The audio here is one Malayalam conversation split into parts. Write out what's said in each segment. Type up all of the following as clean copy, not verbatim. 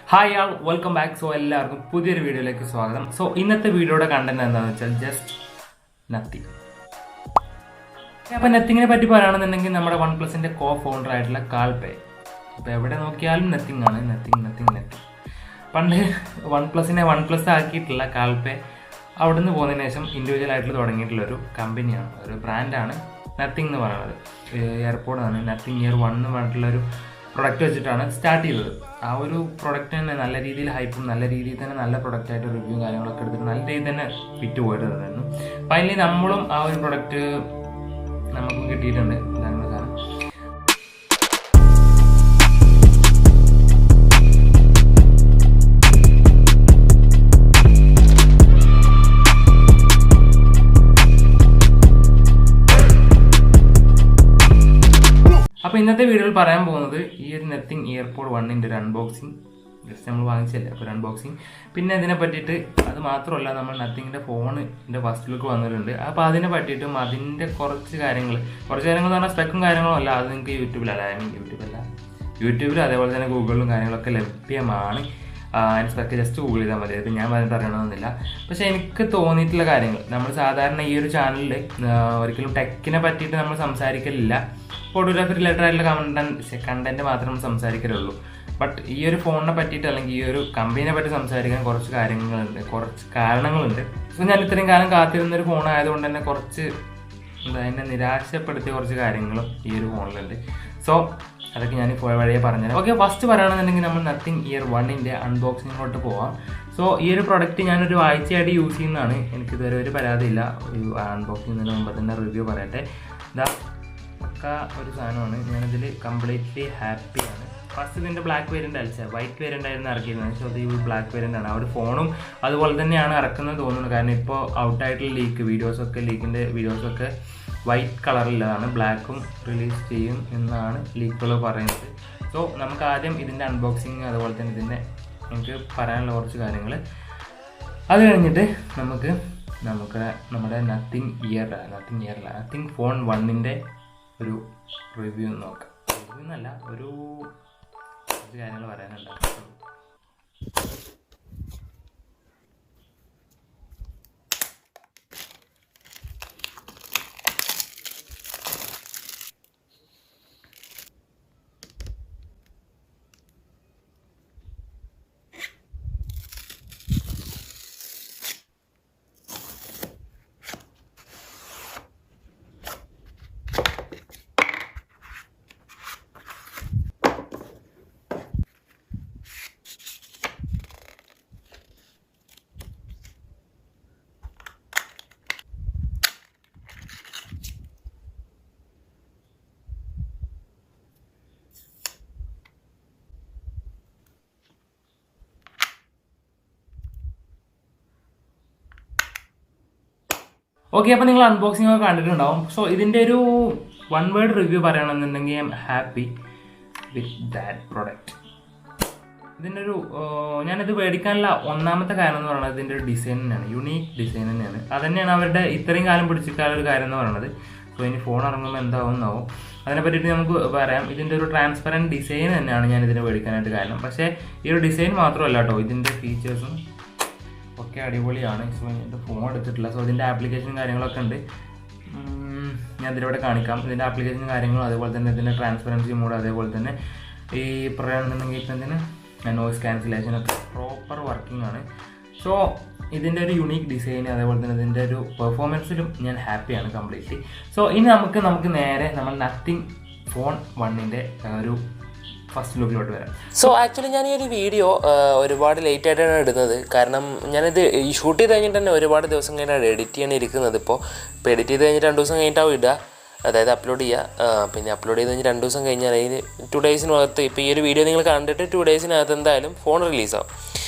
Hi all, welcome back. So എല്ലാവർക്കും പുതിയൊരു വീഡിയോയിലേക്ക് സ്വാഗതം. സോ ഇന്നത്തെ വീഡിയോയുടെ കണ്ടന്റ് എന്താണെന്ന് വെച്ചാൽ ജസ്റ്റ് നത്തിങ്. അപ്പോൾ നത്തിങ്ങിനെ പറ്റി പറയുകയാണെന്നുണ്ടെങ്കിൽ നമ്മുടെ OnePlusന്റെ കോ ഫൗണ്ടർ ആയിട്ടുള്ള കാൽപേ. അപ്പോൾ എവിടെ നോക്കിയാലും നത്തിങ് ആണ്, നത്തിങ്. പണ്ട് OnePlusനെ OnePlus ആക്കിയിട്ടുള്ള കാൽപേ അവിടെ നിന്ന് പോകുന്നതിന് ശേഷം ഇൻഡിവിജ്വൽ ആയിട്ട് തുടങ്ങിയിട്ടുള്ളൊരു കമ്പനിയാണ്, ഒരു ബ്രാൻഡാണ് നത്തിങ് എന്ന് പറയുന്നത്. എയർപോർട്ടാണ് നത്തിങ് ഇയർ 1 എന്ന് പറഞ്ഞിട്ടുള്ളൊരു പ്രൊഡക്റ്റ് വെച്ചിട്ടാണ് സ്റ്റാർട്ട് ചെയ്തത്. ആ ഒരു പ്രൊഡക്റ്റ് തന്നെ നല്ല രീതിയിൽ ഹൈപ്പും നല്ല രീതിയിൽ തന്നെ നല്ല പ്രൊഡക്റ്റായിട്ട് റിവ്യൂ കാര്യങ്ങളൊക്കെ എടുത്തിട്ട് നല്ല രീതിയിൽ തന്നെ ഫിറ്റ് പോയിട്ടുണ്ടായിരുന്നു. ഫൈനലി നമ്മളും ആ ഒരു പ്രൊഡക്റ്റ് നമുക്കും കിട്ടിയിട്ടുണ്ട്. ഇതാണ് സാധനം. അപ്പോൾ ഇന്നത്തെ വീഡിയോയിൽ പറയാൻ പോകുന്നത് ഈ ഒരു നത്തിങ് ഇയർപോഡ് 1ൻ്റെ ഒരു അൺബോക്സിങ്, ജസ്റ്റ് നമ്മൾ വാങ്ങിച്ചല്ലേ അപ്പോൾ ഒരു അൺബോക്സിങ്. പിന്നെ ഇതിനെ പറ്റിയിട്ട് അത് മാത്രമല്ല, നമ്മൾ നത്തിങ്ങിൻ്റെ ഫോണിൻ്റെ ഫസ്റ്റ് ലുക്ക് വന്നിട്ടുണ്ട്. അപ്പോൾ അതിനെ പറ്റിയിട്ടും അതിൻ്റെ കുറച്ച് കാര്യങ്ങൾ എന്ന് പറഞ്ഞാൽ സ്പെക്കും കാര്യങ്ങളും അല്ല, അത് നിങ്ങൾക്ക് യൂട്യൂബിൽ അതേപോലെ തന്നെ ഗൂഗിളിലും കാര്യങ്ങളൊക്കെ ലഭ്യമാണ്. അതിന് സ്പെക്ക് ജസ്റ്റ് ഗൂഗിൾ ചെയ്താൽ മതി, അത് ഞാൻ പറഞ്ഞിട്ട് അറിയണമെന്നില്ല. പക്ഷേ എനിക്ക് തോന്നിയിട്ടുള്ള കാര്യങ്ങൾ, നമ്മൾ സാധാരണ ഈ ഒരു ചാനലിൽ ഒരിക്കലും ടെക്കിനെ പറ്റിയിട്ട് നമ്മൾ സംസാരിക്കലില്ല. ഫോട്ടോഗ്രാഫി റിലേറ്റഡ് ആയിട്ടുള്ള കണ്ടന്റ് മാത്രമേ സംസാരിക്കലുള്ളൂ. ബട്ട് ഈ ഒരു ഫോണിനെ പറ്റിയിട്ട് അല്ലെങ്കിൽ ഈ ഒരു കമ്പനിയെ പറ്റി സംസാരിക്കാൻ കുറച്ച് കാരണങ്ങളുണ്ട്. സോ ഞാൻ ഇത്രയും കാലം കാത്തിരുന്നൊരു ഫോൺ ആയതുകൊണ്ട് തന്നെ കുറച്ച് എന്നെ നിരാശപ്പെടുത്തിയ കുറച്ച് കാര്യങ്ങളും ഈ ഒരു ഫോണിലുണ്ട്. സോ അതൊക്കെ ഞാൻ പോയ വഴിയെ പറഞ്ഞുതരാം. ഓക്കെ, ഫസ്റ്റ് പറയുകയാണെന്നുണ്ടെങ്കിൽ നമ്മൾ നത്തിങ് ഇയർ 1ൻ്റെ അൺബോക്സിങ്ങിലോട്ട് പോവാം. സോ ഈ ഒരു പ്രൊഡക്റ്റ് ഞാനൊരു ആഴ്ചയായിട്ട് യൂസ് ചെയ്യുന്നതാണ്. എനിക്കിതുവരെ ഒരു പരാതിയില്ല. ഒരു അൺബോക്സ് ചെയ്യുന്നതിന് മുമ്പ് തന്നെ റിവ്യൂ പറയട്ടെ. ഇതാ പക്ക ഒരു സാധനമാണ്. ഞാനിതിൽ കംപ്ലീറ്റ്ലി ഹാപ്പിയാണ്. ഫസ്റ്റ് ഇതിൻ്റെ ബ്ലാക്ക് വേരിയൻ്റ് അയച്ചത്, വൈറ്റ് വേരിയൻ്റ് ആയിരുന്നു ഇറക്കിയിരുന്നത്. പക്ഷേ അത് ഈ ബ്ലാക്ക് വേരിയൻ്റ് ആണ്. ആ ഒരു ഫോണും അതുപോലെ തന്നെയാണ് ഇറക്കുന്നത് തോന്നുന്നു. കാരണം ഇപ്പോൾ ഔട്ടായിട്ടുള്ള ലീക്കിൻ്റെ വീഡിയോസൊക്കെ വൈറ്റ് കളറിലുള്ളതാണ്, ബ്ലാക്കും റിലീസ് ചെയ്യും എന്നാണ് ലീക്കുകൾ പറയുന്നത്. സോ നമുക്ക് ആദ്യം ഇതിൻ്റെ അൺബോക്സിങ് അതുപോലെ തന്നെ ഇതിൻ്റെ എനിക്ക് പറയാനുള്ള കുറച്ച് കാര്യങ്ങൾ, അത് കഴിഞ്ഞിട്ട് നമുക്ക് നമ്മുടെ നത്തിങ് ഫോൺ 1ൻ്റെ ഒരു റിവ്യൂ നോക്കാം. റിവ്യൂ എന്നല്ല, ഒരു കുറച്ച് കാര്യങ്ങൾ പറയാനുണ്ടാകും. ഓക്കെ, അപ്പോൾ നിങ്ങൾ അൺബോക്സിംഗ് ഒക്കെ കണ്ടിട്ടുണ്ടാവും. സോ ഇതിൻ്റെ ഒരു 1 വേർഡ് റിവ്യൂ പറയുകയാണെന്നുണ്ടെങ്കിൽ I am happy with that product. ഇതിൻ്റെ ഒരു ഞാനിത് മേടിക്കാനുള്ള ഒന്നാമത്തെ കാരണം എന്ന് പറയുന്നത് ഇതിൻ്റെ ഒരു ഡിസൈൻ തന്നെയാണ്, യുണീക്ക് ഡിസൈൻ തന്നെയാണ്. അത് തന്നെയാണ് അവരുടെ ഇത്രയും കാലം പിടിച്ചിട്ടുള്ള ഒരു കാര്യം എന്ന് പറയുന്നത്. സോ ഇനി ഫോൺ ഇറങ്ങുമ്പോൾ എന്താവുമെന്നാവും, അതിനെ പറ്റിയിട്ട് നമുക്ക് പറയാം. ഇതിൻ്റെ ഒരു ട്രാൻസ്പെറൻറ്റ് ഡിസൈൻ തന്നെയാണ് ഞാൻ ഇതിനെ മേടിക്കാനായിട്ട് കാരണം. പക്ഷേ ഈ ഒരു ഡിസൈൻ മാത്രമല്ല കേട്ടോ, ഇതിൻ്റെ ഫീച്ചേഴ്സും ഒക്കെ അടിപൊളിയാണ്. സോ എൻ്റെ ഫോൺ എടുത്തിട്ടില്ല. സോ ഇതിൻ്റെ ആപ്ലിക്കേഷനും കാര്യങ്ങളൊക്കെ ഉണ്ട്, ഞാൻ ഇതിലൂടെ കാണിക്കാം. ഇതിൻ്റെ ആപ്ലിക്കേഷനും കാര്യങ്ങളും അതുപോലെ തന്നെ ഇതിൻ്റെ ട്രാൻസ്പെറൻസി മോഡ്, അതേപോലെ തന്നെ ഈ പറയുകയാണെന്നുണ്ടെങ്കിൽ ഇപ്പം ഇതിന് നോയ്സ് ക്യാൻസലേഷനൊക്കെ പ്രോപ്പർ വർക്കിംഗ് ആണ്. സോ ഇതിൻ്റെ ഒരു യുണീക്ക് ഡിസൈൻ അതേപോലെ തന്നെ ഇതിൻ്റെ ഒരു പെർഫോമൻസിലും ഞാൻ ഹാപ്പിയാണ് കംപ്ലീറ്റ്ലി. സോ ഇനി നമുക്ക് നേരെ നമ്മൾ നത്തിങ് ഫോൺ 1ൻ്റെ ഒരു ഫസ്റ്റ് ലുക്കിലോട്ട് വരാം. സോ ആക്ച്വലി ഞാൻ ഈ ഒരു വീഡിയോ ഒരുപാട് ലേറ്റ് ആയിട്ടാണ് ഇടുന്നത്. കാരണം ഞാനിത് ഈ ഷൂട്ട് ചെയ്ത് കഴിഞ്ഞിട്ട് തന്നെ ഒരുപാട് ദിവസം കഴിഞ്ഞാണ് എഡിറ്റ് ചെയ്യാൻ ഇരിക്കുന്നത്. ഇപ്പോൾ എഡിറ്റ് ചെയ്ത് കഴിഞ്ഞിട്ട് 2 ദിവസം കഴിഞ്ഞിട്ടാവും ഇടുക, അതായത് അപ്ലോഡ് ചെയ്യുക. പിന്നെ അപ്ലോഡ് ചെയ്ത് കഴിഞ്ഞ് 2 ദിവസം കഴിഞ്ഞാൽ അതിന് 2 ഡേയ്സിനകത്ത്, ഇപ്പോൾ ഈ ഒരു വീഡിയോ നിങ്ങൾ കണ്ടിട്ട് 2 ഡേയ്സിനകത്ത് എന്തായാലും ഫോൺ റിലീസാവും.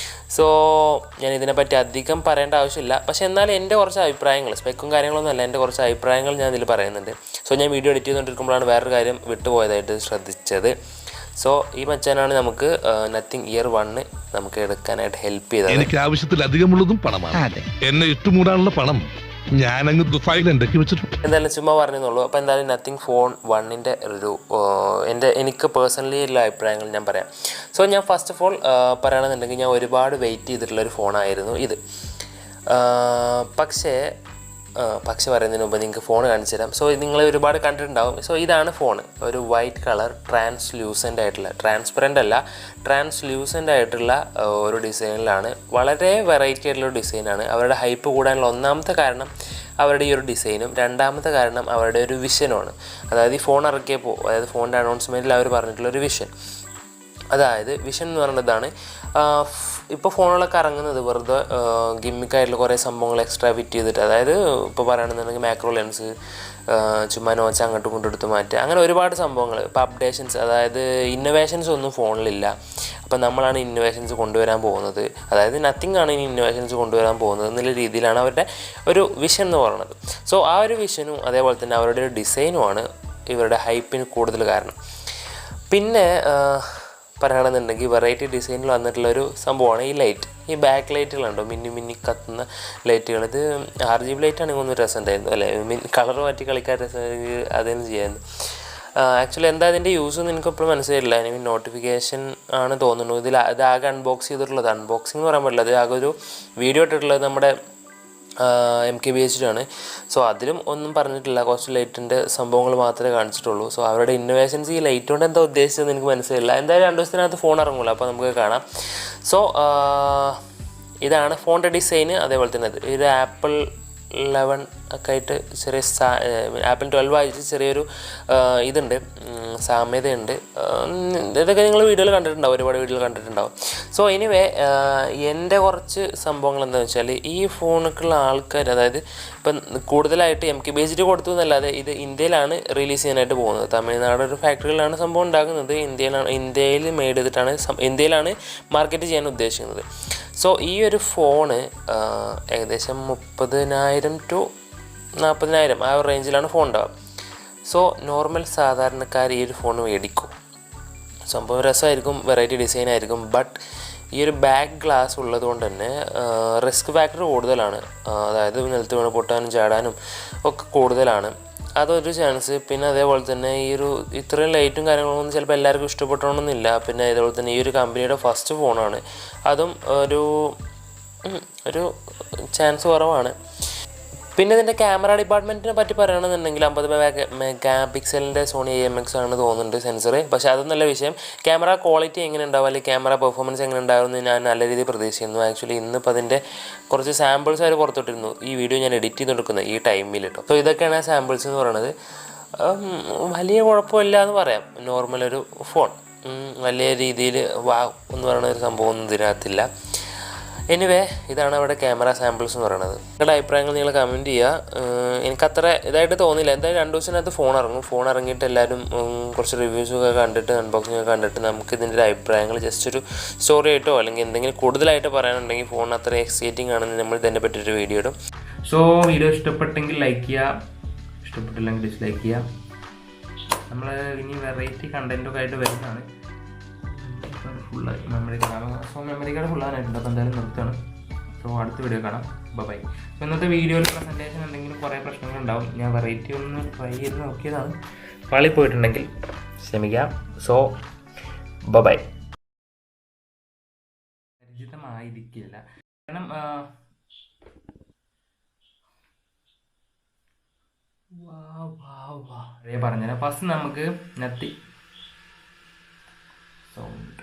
സോ ഞാൻ ഇതിനെപ്പറ്റി അധികം പറയേണ്ട ആവശ്യമില്ല. പക്ഷേ എന്നാലും എൻ്റെ കുറച്ച് അഭിപ്രായങ്ങൾ, സ്പെക്കും കാര്യങ്ങളൊന്നും അല്ല, എൻ്റെ കുറച്ച് അഭിപ്രായങ്ങൾ ഞാൻ ഇതിൽ പറയുന്നുണ്ട്. സോ ഞാൻ വീഡിയോ എഡിറ്റ് ചെയ്തുകൊണ്ടിരിക്കുമ്പോഴാണ് വേറൊരു കാര്യം വിട്ടുപോയതായിട്ട് ശ്രദ്ധിച്ചത്. സോ ഈ മച്ചാനാണ് നമുക്ക് നത്തിങ് ഇയർ 1 നമുക്ക് എടുക്കാനായിട്ട് ഹെൽപ്പ് ചെയ്തത്. എനിക്ക് ആവശ്യത്തിലധികമുള്ളതും പണമാണ്, എന്നെ ഇട്ടുമൂടാനുള്ള പണം ഞാനങ്ങ് ദുബായിലുണ്ടാക്കി വെച്ചിട്ടുണ്ട്. എന്തായാലും ചുമ്മാ പറഞ്ഞെന്നുള്ളൂ. അപ്പോൾ എന്തായാലും നത്തിങ് ഫോൺ 1ൻ്റെ ഒരു എനിക്ക് പേഴ്സണലി ഉള്ള അഭിപ്രായങ്ങൾ ഞാൻ പറയാം. സോ ഞാൻ ഫസ്റ്റ് ഓഫ് ഓൾ പറയുകയാണെന്നുണ്ടെങ്കിൽ ഞാൻ ഒരുപാട് വെയിറ്റ് ചെയ്തിട്ടുള്ളൊരു ഫോണായിരുന്നു ഇത്. പക്ഷേ പറയുന്നതിന് മുമ്പ് നിങ്ങൾക്ക് ഫോൺ കാണിച്ചു തരാം. സോ നിങ്ങൾ ഒരുപാട് കണ്ടിട്ടുണ്ടാവും. സോ ഇതാണ് ഫോൺ. ഒരു വൈറ്റ് കളർ ട്രാൻസ്ലൂസൻ്റ് ആയിട്ടുള്ള, ട്രാൻസ്പെറൻ്റ് അല്ല, ട്രാൻസ്ലൂസൻ്റ് ആയിട്ടുള്ള ഒരു ഡിസൈനിലാണ്. വളരെ വെറൈറ്റി ആയിട്ടുള്ള ഡിസൈനാണ്. അവരുടെ ഹൈപ്പ് കൂടാനുള്ള ഒന്നാമത്തെ കാരണം അവരുടെ ഈ ഒരു ഡിസൈനും, രണ്ടാമത്തെ കാരണം അവരുടെ ഒരു വിഷനുമാണ്. അതായത് ഈ ഫോൺ ഇറക്കിയപ്പോൾ, അതായത് ഫോണിൻ്റെ അനൗൺസ്മെൻറ്റിൽ അവർ പറഞ്ഞിട്ടുള്ളൊരു വിഷൻ. അതായത് വിഷൻ എന്ന് പറയുന്നതാണ്, ഇപ്പോൾ ഫോണുകളൊക്കെ ഇറങ്ങുന്നത് വെറുതെ ഗിമ്മിക്കായിട്ടുള്ള കുറേ സംഭവങ്ങൾ എക്സ്ട്രാ ഫിറ്റ് ചെയ്തിട്ട്, അതായത് ഇപ്പോൾ പറയുകയാണെന്നുണ്ടെങ്കിൽ മാക്രോ ലെൻസ് ചുമ്മാ നോച്ച് അങ്ങോട്ടും ഇങ്ങോട്ടും എടുത്ത് മാറ്റുക, അങ്ങനെ ഒരുപാട് സംഭവങ്ങൾ. ഇപ്പോൾ അപ്ഡേഷൻസ്, അതായത് ഇന്നോവേഷൻസ് ഒന്നും ഫോണിലില്ല. അപ്പോൾ നമ്മളാണ് ഇന്നോവേഷൻസ് കൊണ്ടുവരാൻ പോകുന്നത്, അതായത് നത്തിങ് ആണ് ഇനി ഇന്നോവേഷൻസ് കൊണ്ടുവരാൻ പോകുന്നത് എന്നുള്ള രീതിയിലാണ് അവരുടെ ഒരു വിഷൻ എന്ന് പറയുന്നത്. സോ ആ ഒരു വിഷനും അതേപോലെ തന്നെ അവരുടെ ഒരു ഡിസൈനുമാണ് ഇവരുടെ ഹൈപ്പിന് കൂടുതൽ കാരണം. പിന്നെ പറയുകയാണെന്നുണ്ടെങ്കിൽ വെറൈറ്റി ഡിസൈനിൽ വന്നിട്ടുള്ളൊരു സംഭവമാണ് ഈ ലൈറ്റ്. ഈ ബാക്ക് ലൈറ്റുകളുണ്ടോ, മിന്നി കത്തുന്ന ലൈറ്റുകൾ. ഇത് RGB ലൈറ്റ് ആണെങ്കിൽ ഒന്നും രസം ഉണ്ടായിരുന്നു അല്ലേ, കളർ മാറ്റി കളിക്കാൻ രസം അതിന് ചെയ്യായിരുന്നു. ആക്ച്വലി എന്താ അതിൻ്റെ യൂസ് എന്ന് എനിക്കിപ്പോഴും മനസ്സിലായില്ല. നോട്ടിഫിക്കേഷൻ ആണ് തോന്നുന്നു. ഇത് ആകെ അൺബോക്സ് ചെയ്തിട്ടുള്ളത്, അൺബോക്സിംഗ് എന്ന് പറയാൻ പറ്റില്ല, അത് ആകെ ഒരു വീഡിയോ ഇട്ടിട്ടുള്ളത് നമ്മുടെ 𝐓𝐄𝐥𝐜 ആണ്. സോ അതിലും ഒന്നും പറഞ്ഞിട്ടില്ല, കുറച്ച് ലൈറ്റിൻ്റെ സംഭവങ്ങൾ മാത്രമേ കാണിച്ചിട്ടുള്ളൂ. സോ അവരുടെ ഇന്നോവേഷൻസ് ഈ ലൈറ്റ് കൊണ്ട് എന്താ ഉദ്ദേശിച്ചതെന്ന് എനിക്ക് മനസ്സിലായില്ല. എന്തായാലും 2 ദിവസത്തിനകത്ത് ഫോൺ ഇറങ്ങുമല്ലോ, അപ്പോൾ നമുക്ക് കാണാം. സോ ഇതാണ് ഫോണിൻ്റെ ഡിസൈന്. അതേപോലെ തന്നെ ഇത് ആപ്പിൾ 11 ഒക്കെ ആയിട്ട് ചെറിയ ആപ്പിൾ 12 ആയിട്ട് ചെറിയൊരു ഇതുണ്ട്, സാമ്യതയുണ്ട്. ഇതൊക്കെ നിങ്ങൾ വീഡിയോയിൽ കണ്ടിട്ടുണ്ടാവും, ഒരുപാട് വീഡിയോയിൽ കണ്ടിട്ടുണ്ടാവും. സോ എനിവേ എൻ്റെ കുറച്ച് സംഭവങ്ങൾ എന്താണെന്ന് വെച്ചാൽ, ഈ ഫോണൊക്കെയുള്ള ആൾക്കാർ, അതായത് ഇപ്പം കൂടുതലായിട്ട് 𝐓𝐄𝐥𝐜 കൊടുത്തു എന്നല്ലാതെ ഇത് ഇന്ത്യയിലാണ് റിലീസ് ചെയ്യാനായിട്ട് പോകുന്നത്. തമിഴ്നാട് ഒരു ഫാക്ടറിയിലാണ് സംഭവം ഉണ്ടാക്കുന്നത്. ഇന്ത്യയിൽ മെയ്ഡ് ചെയ്തിട്ടാണ്, ഇന്ത്യയിലാണ് മാർക്കറ്റ് ചെയ്യാൻ ഉദ്ദേശിക്കുന്നത്. സോ ഈ ഒരു ഫോണ് ഏകദേശം 30,000 to 40,000 ആ ഒരു റേഞ്ചിലാണ് ഫോൺ ഉണ്ടാവുക. സോ നോർമൽ സാധാരണക്കാർ ഈ ഒരു ഫോൺ മേടിക്കും. സംഭവം രസമായിരിക്കും, വെറൈറ്റി ഡിസൈൻ ആയിരിക്കും. ബട്ട് ഈ ഒരു ബാക്ക് ഗ്ലാസ് ഉള്ളത് കൊണ്ട് തന്നെ റിസ്ക് ഫാക്ടർ കൂടുതലാണ്. അതായത് നിലത്ത് വീണ് പൊട്ടാനും ചാടാനും ഒക്കെ കൂടുതലാണ്, അതൊരു ചാൻസ്. പിന്നെ അതേപോലെ തന്നെ ഈ ഒരു ഇത്രയും ലൈറ്റും കാര്യങ്ങളൊന്നും ചിലപ്പോൾ എല്ലാവർക്കും ഇഷ്ടപ്പെട്ടണമെന്നില്ല. പിന്നെ അതേപോലെ തന്നെ ഈ ഒരു കമ്പനിയുടെ ഫസ്റ്റ് ഫോണാണ്, അതും ഒരു ചാൻസ് കുറവാണ്. പിന്നെ ഇതിൻ്റെ ക്യാമറ ഡിപ്പാർട്ട്മെൻറ്റിനെ പറ്റി പറയുകയാണെന്നുണ്ടെങ്കിൽ 50 മെഗാ പിക്സലിൻ്റെ സോണി IMX ആണ് തോന്നുന്നുണ്ട് സെൻസർ. പക്ഷേ അതൊന്നല്ല വിഷയം. ക്യാമറ ക്വാളിറ്റി എങ്ങനെ ഉണ്ടാവും, അല്ലെങ്കിൽ ക്യാമറ പെർഫോമൻസ് എങ്ങനെ ഉണ്ടാവുമെന്ന് ഞാൻ നല്ല രീതിയിൽ പ്രതീക്ഷിക്കുന്നു. ആക്ച്വലി ഇന്നിപ്പോൾ അതിൻ്റെ കുറച്ച് സാമ്പിൾസ് അവർ പുറത്തിട്ടിരുന്നു, ഈ വീഡിയോ ഞാൻ എഡിറ്റ് ചെയ്ത് കൊടുക്കുന്നത് ഈ ടൈമിൽ കേട്ടോ. സോ ഇതൊക്കെയാണ് ആ സാമ്പിൾസ് എന്ന് പറയുന്നത്. വലിയ കുഴപ്പമില്ല എന്ന് പറയാം, നോർമലൊരു ഫോൺ. വലിയ രീതിയിൽ വാവ് എന്ന് പറയുന്ന ഒരു സംഭവമൊന്നും ഇതിനകത്തില്ല. എനിവേ ഇതാണ് അവിടെ ക്യാമറ സാമ്പിൾസ് എന്ന് പറയുന്നത്. നിങ്ങളുടെ അഭിപ്രായങ്ങൾ നിങ്ങൾ കമൻറ്റ് ചെയ്യുക. എനിക്കത്ര ഇതായിട്ട് തോന്നിയില്ല. എന്തായാലും 2 ദിവസത്തിനകത്ത് ഫോൺ ഇറങ്ങും. ഫോൺ ഇറങ്ങിയിട്ട് എല്ലാവരും കുറച്ച് റിവ്യൂസൊക്കെ കണ്ടിട്ട്, അൺബോക്സിംഗ് ഒക്കെ കണ്ടിട്ട് നമുക്ക് ഇതിൻ്റെ അഭിപ്രായങ്ങൾ ജസ്റ്റ് ഒരു സ്റ്റോറി ആയിട്ടോ അല്ലെങ്കിൽ എന്തെങ്കിലും കൂടുതലായിട്ട് പറയാനുണ്ടെങ്കിൽ, ഫോൺ അത്ര എക്സൈറ്റിംഗ് ആണെന്ന് നമ്മൾ ഇതിനെ പറ്റിയൊരു വീഡിയോ ഇടും. സോ വീഡിയോ ഇഷ്ടപ്പെട്ടെങ്കിൽ ലൈക്ക് ചെയ്യുക, ഇഷ്ടപ്പെട്ടില്ലെങ്കിൽ ഡിസ്ലൈക്ക് ചെയ്യുക. നമ്മൾ ഇനി വെറൈറ്റി കണ്ടൻറ്റൊക്കെ ആയിട്ട് വരുന്നതാണ്. ഫുള്ളായി മെമ്മറി കാർഡ് ഫുള്ളാനായിട്ടുണ്ട്. അപ്പോൾ എന്തായാലും നിർത്തുകയാണ്. സോ അടുത്ത വീഡിയോ കാണാം. ബൈ. അപ്പോൾ ഇന്നത്തെ വീഡിയോയിൽ പ്രസൻറ്റേഷൻ എന്തെങ്കിലും കുറേ പ്രശ്നങ്ങളുണ്ടാവും. ഞാൻ വെറൈറ്റി ഒന്ന് ട്രൈ ചെയ്ത് നോക്കിയതാണ്. പാളി പോയിട്ടുണ്ടെങ്കിൽ ക്ഷമിക്കാം. So by. പരിചിതമായിരിക്കില്ല, കാരണം പറഞ്ഞുതരാം. ഫസ്റ്റ് നമുക്ക് നത്തി സൗണ്ട്